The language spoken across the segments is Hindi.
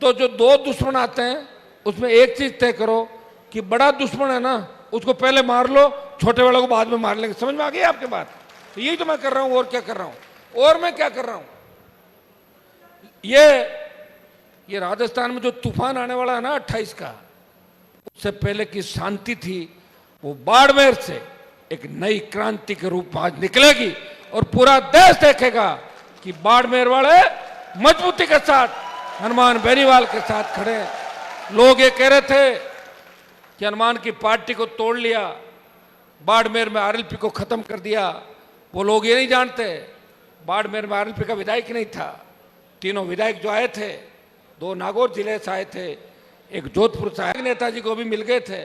तो जो दो दुश्मन आते हैं उसमें एक चीज तय करो कि बड़ा दुश्मन है ना उसको पहले मार लो, छोटे वालों को बाद में मार लेंगे। समझ में आ गई आपके बात? तो यही तो मैं कर रहा हूं, और क्या कर रहा हूं? और मैं क्या कर रहा हूं? ये राजस्थान में जो तूफान आने वाला है ना 28 का, उससे पहले की शांति थी वो बाड़मेर से एक नई क्रांति के रूप में आज निकलेगी और पूरा देश देखेगा कि बाड़मेर वाले मजबूती के साथ हनुमान बेनीवाल के साथ खड़े हैं। लोग ये कह रहे थे कि हनुमान की पार्टी को तोड़ लिया, बाड़मेर में आरएलपी को खत्म कर दिया। वो लोग ये नहीं जानते बाड़मेर में आरएलपी का विधायक नहीं था। तीनों विधायक जो आए थे, दो नागौर जिले से आए थे, एक जोधपुर से आए, नेताजी को भी मिल गए थे।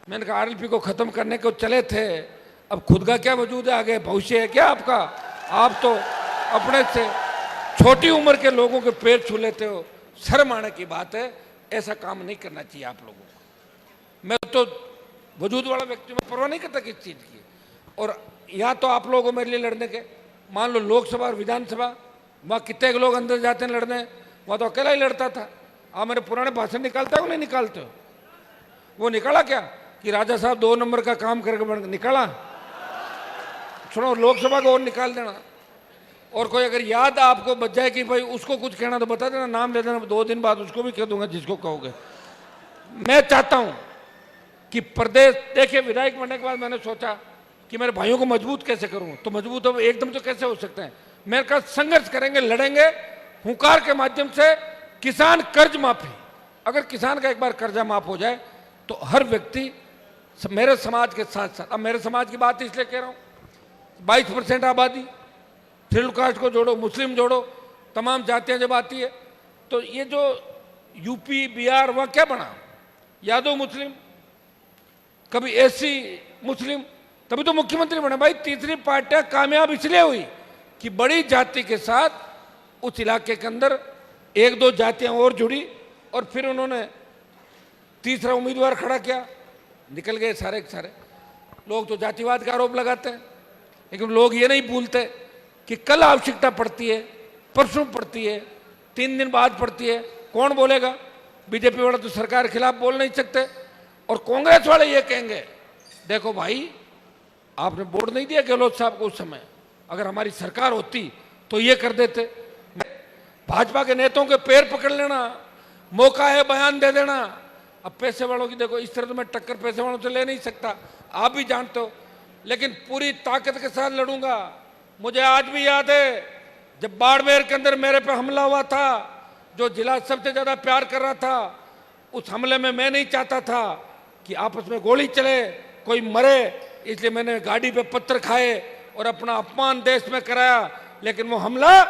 मैंने कहा आरएलपी को खत्म करने को चले थे, अब खुद का क्या वजूद है, आगे भविष्य है क्या आपका? आप तो अपने से छोटी उम्र के लोगों के पैर छू लेते हो। शर्म आने की बात है, ऐसा काम नहीं करना चाहिए आप लोगों को। मैं तो वजूद वाला व्यक्ति, मैं परवाह नहीं करता किस चीज की। और यहाँ तो आप लोगों मेरे लिए लड़ने के, मान लो लोकसभा और विधानसभा, वहाँ कितने लोग अंदर जाते हैं लड़ने, वहाँ तो अकेला ही लड़ता था। आप मेरे पुराने भाषण निकालते हो नहीं निकालते हो? वो निकाला क्या कि राजा साहब 2 नंबर का काम करके निकाला? सुनो, लोकसभा को और निकाल देना। और कोई अगर याद आपको बच जाए कि भाई उसको कुछ कहना तो बता देना, नाम ले देना, 2 दिन बाद उसको भी कह दूंगा जिसको कहोगे। मैं चाहता हूं कि प्रदेश, देखिए विधायक बनने के बाद मैंने सोचा कि मेरे भाइयों को मजबूत कैसे करूं। तो मजबूत अब एकदम तो कैसे हो सकते हैं? मेरे का संघर्ष करेंगे, लड़ेंगे हुंकार के माध्यम से। किसान कर्ज माफी, अगर किसान का एक बार कर्जा माफ हो जाए तो हर व्यक्ति मेरे समाज के साथ साथ, अब मेरे समाज की बात इसलिए कह रहा हूं, 22% आबादी, शेड्यूल कास्ट को जोड़ो, मुस्लिम जोड़ो, तमाम जातियां जब आती है तो ये जो यूपी बिहार वहाँ क्या बना, यादव मुस्लिम, कभी एससी मुस्लिम, तभी तो मुख्यमंत्री बने। भाई तीसरी पार्टियां कामयाब इसलिए हुई कि बड़ी जाति के साथ उस इलाके के अंदर 1-2 जातियां और जुड़ी और फिर उन्होंने तीसरा उम्मीदवार खड़ा किया, निकल गए सारे के सारे। लोग तो जातिवाद का आरोप लगाते हैं, लेकिन लोग ये नहीं भूलते कि कल आवश्यकता पड़ती है, परसों पड़ती है, 3 दिन बाद पड़ती है। कौन बोलेगा? बीजेपी वाले तो सरकार के खिलाफ बोल नहीं सकते, और कांग्रेस वाले ये कहेंगे देखो भाई आपने वोट नहीं दिया गहलोत साहब को उस समय, अगर हमारी सरकार होती तो ये कर देते। भाजपा के नेताओं के पैर पकड़ लेना, मौका है बयान दे देना। अब पैसे वालों की देखो, इस तरह तो मैं टक्कर पैसे वालों से ले नहीं सकता, आप भी जानते हो, लेकिन पूरी ताकत के साथ लड़ूंगा। मुझे आज भी याद है जब बाड़मेर के अंदर मेरे पे हमला हुआ था, जो जिला सबसे ज्यादा प्यार कर रहा था, उस हमले में मैं नहीं चाहता था कि आपस में गोली चले, कोई मरे, इसलिए मैंने गाड़ी पे पत्थर खाए और अपना अपमान देश में कराया। लेकिन वो हमला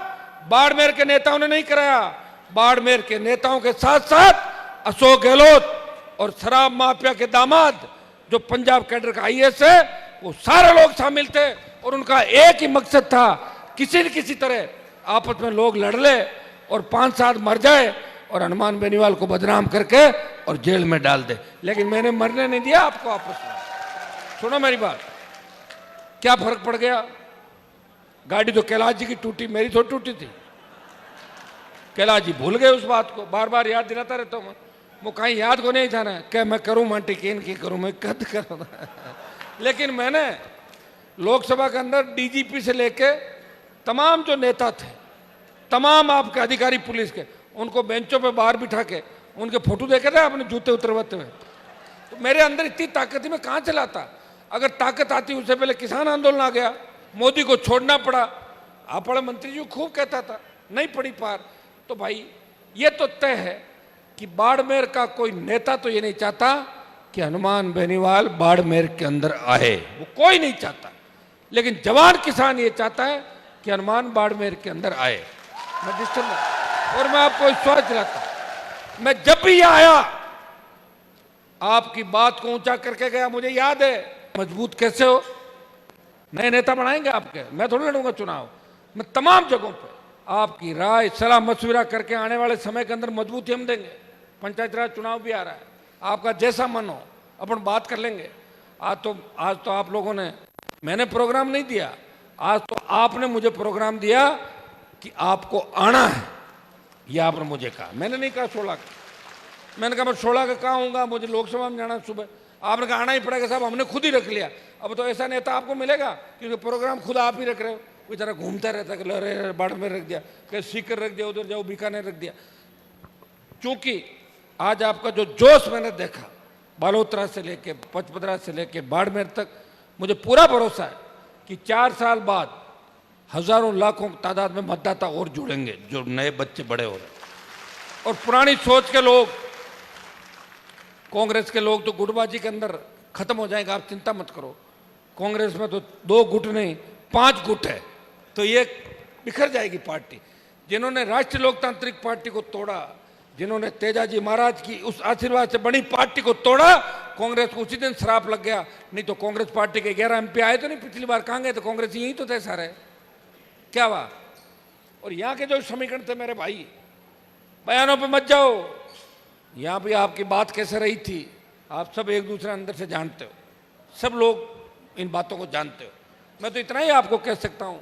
बाड़मेर के नेताओं ने नहीं कराया। बाड़मेर के नेताओं के साथ साथ अशोक गहलोत और शराब माफिया के दामाद जो पंजाब कैडर का आईएएस है, वो सारे लोग शामिल थे और उनका एक ही मकसद था, किसी न किसी तरह आपस में लोग लड़ ले और 5 साल मर जाए और हनुमान बेनीवाल को बदनाम करके और जेल में डाल दे। लेकिन मैंने मरने नहीं दिया आपको आपस में। सुनो मेरी बात, क्या फर्क पड़ गया? गाड़ी तो कैलाश जी की टूटी, मेरी थोड़ी टूटी थी। कैलाश जी भूल गए उस बात को, बार बार याद दिलाता रहता हूँ। वो कहीं याद को नहीं था ना, क्या मैं करूँ मांटी केन की करूँ, मैं कद करूँ। लेकिन मैंने लोकसभा के अंदर डीजीपी से लेके तमाम जो नेता थे, तमाम आपके अधिकारी पुलिस के, उनको बेंचों पे बाहर बिठा के उनके फोटो देखे थे आपने जूते उतरवाते हुए। तो मेरे अंदर इतनी ताकत थी, मैं कहाँ चलाता। अगर ताकत आती, उससे पहले किसान आंदोलन आ गया, मोदी को छोड़ना पड़ा। आप बड़े मंत्री जी खूब कहता था, नहीं पड़ी पार। तो भाई ये तो तय है कि बाड़मेर का कोई नेता तो ये नहीं चाहता कि हनुमान बेनीवाल बाड़मेर के अंदर आए, वो कोई नहीं चाहता। लेकिन जवान किसान ये चाहता है कि हनुमान बाड़मेर के अंदर आए। मैं डिस्टर्ब और मैं आपको विश्वास दिलाता हूं, मैं जब भी यहां आया आपकी बात को ऊंचा करके गया। मुझे याद है मजबूत कैसे हो, नए नेता बनाएंगे आपके, मैं थोड़ी लड़ूंगा चुनाव। मैं तमाम जगहों पे आपकी राय सलाह मशविरा करके आने वाले समय के अंदर मजबूती हम देंगे। पंचायत राज चुनाव भी आ रहा है, आपका जैसा मन हो अपन बात कर लेंगे। आज तो आप लोगों ने, मैंने प्रोग्राम नहीं दिया, आज तो आपने मुझे प्रोग्राम दिया कि आपको आना है। ये आपने मुझे कहा, मैंने नहीं कहा 16 का। मैंने कहा मैं 16 का कहाँ हूँगा, मुझे लोकसभा में जाना सुबह। आपने कहा आना ही पड़ेगा साहब, हमने खुद ही रख लिया। अब तो ऐसा नेता आपको मिलेगा क्योंकि प्रोग्राम खुद आप ही रख रहे हो। बेचारा घूमता रहता कि अरे बाड़मेर रख दिया, कहीं सीकर रख दिया, उधर जाओ बीकानेर रख दिया। क्योंकि आज आपका जो जोश मैंने देखा बालोतरा से लेके पचपदरा से लेके बाड़मेर तक, मुझे पूरा भरोसा है कि 4 साल बाद हजारों लाखों तादाद में मतदाता और जुड़ेंगे, जो नए बच्चे बड़े हो रहे हैं। और पुरानी सोच के लोग, कांग्रेस के लोग तो गुटबाजी के अंदर खत्म हो जाएंगे, आप चिंता मत करो। कांग्रेस में तो 2 गुट नहीं 5 गुट है, तो ये बिखर जाएगी पार्टी। जिन्होंने राष्ट्रीय लोकतांत्रिक पार्टी को तोड़ा, जिन्होंने तेजाजी महाराज की उस आशीर्वाद से बड़ी पार्टी को तोड़ा, कांग्रेस को उसी दिन श्राप लग गया। नहीं तो कांग्रेस पार्टी के 11 MP आए तो नहीं, पिछली बार कहाँ गए? तो कांग्रेस यही तो थे सारे, क्या हुआ? और यहाँ के जो समीकरण थे मेरे भाई, बयानों पे मत जाओ। यहाँ भी आपकी बात कैसे रही थी, आप सब एक दूसरे अंदर से जानते हो, सब लोग इन बातों को जानते हो। मैं तो इतना ही आपको कह सकता हूँ